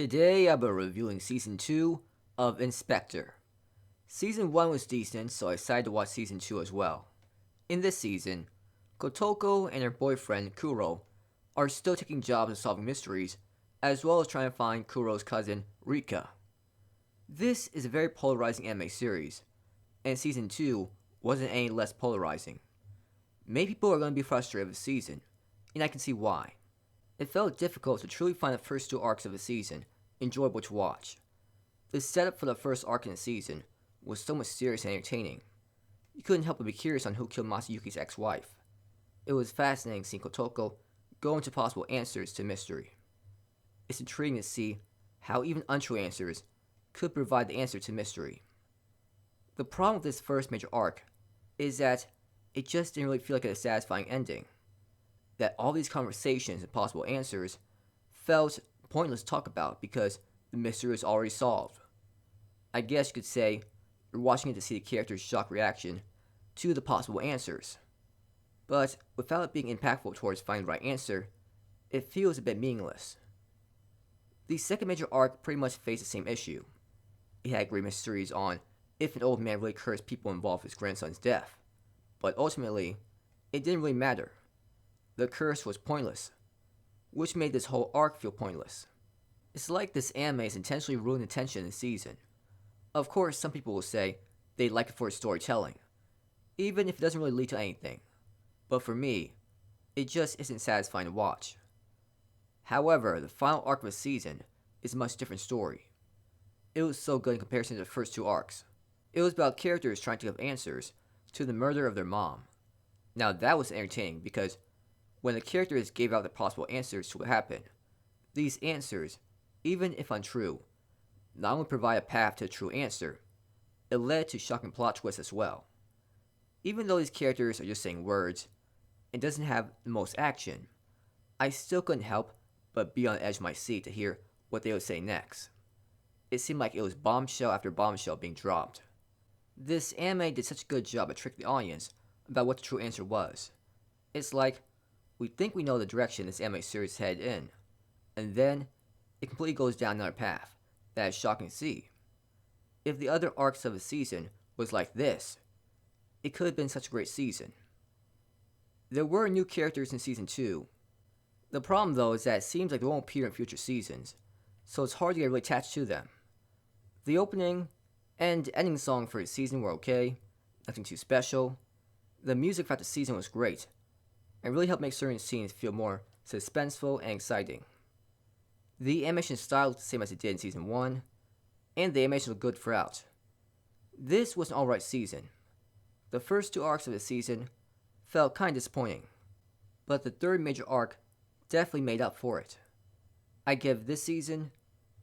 Today I'll be reviewing Season 2 of Inspector. Season 1 was decent, so I decided to watch Season 2 as well. In this season, Kotoko and her boyfriend Kuro are still taking jobs and solving mysteries, as well as trying to find Kuro's cousin Rika. This is a very polarizing anime series, and Season 2 wasn't any less polarizing. Many people are going to be frustrated with the season, and I can see why. It felt difficult to truly find the first two arcs of the season enjoyable to watch. The setup for the first arc in the season was so mysterious and entertaining. You couldn't help but be curious on who killed Masayuki's ex-wife. It was fascinating seeing Kotoko go into possible answers to mystery. It's intriguing to see how even untrue answers could provide the answer to mystery. The problem with this first major arc is that it just didn't really feel like a satisfying ending. That all these conversations and possible answers felt pointless to talk about because the mystery was already solved. I guess you could say you're watching it to see the character's shocked reaction to the possible answers. But without it being impactful towards finding the right answer, it feels a bit meaningless. The second major arc pretty much faced the same issue. It had great mysteries on if an old man really cursed people involved with his grandson's death, but ultimately, it didn't really matter. The curse was pointless, which made this whole arc feel pointless. It's like this anime is intentionally ruining the tension in the season. Of course, some people will say they like it for its storytelling, even if it doesn't really lead to anything. But for me, it just isn't satisfying to watch. However, the final arc of the season is a much different story. It was so good in comparison to the first two arcs. It was about characters trying to give answers to the murder of their mom. Now that was entertaining because when the characters gave out the possible answers to what happened, these answers, even if untrue, not only provide a path to a true answer, it led to shocking plot twists as well. Even though these characters are just saying words and doesn't have the most action, I still couldn't help but be on the edge of my seat to hear what they would say next. It seemed like it was bombshell after bombshell being dropped. This anime did such a good job at tricking the audience about what the true answer was. It's like, we think we know the direction this anime series is headed in, and then it completely goes down another path that is shocking to see. If the other arcs of the season was like this, it could have been such a great season. There were new characters in Season 2. The problem though is that it seems like they won't appear in future seasons, so it's hard to get really attached to them. The opening and ending song for the season were okay, nothing too special. The music throughout the season was great, and really helped make certain scenes feel more suspenseful and exciting. The animation style looked the same as it did in Season 1, and the animation looked good throughout. This was an alright season. The first two arcs of the season felt kinda disappointing, but the third major arc definitely made up for it. I give this season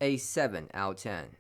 a 7 out of 10.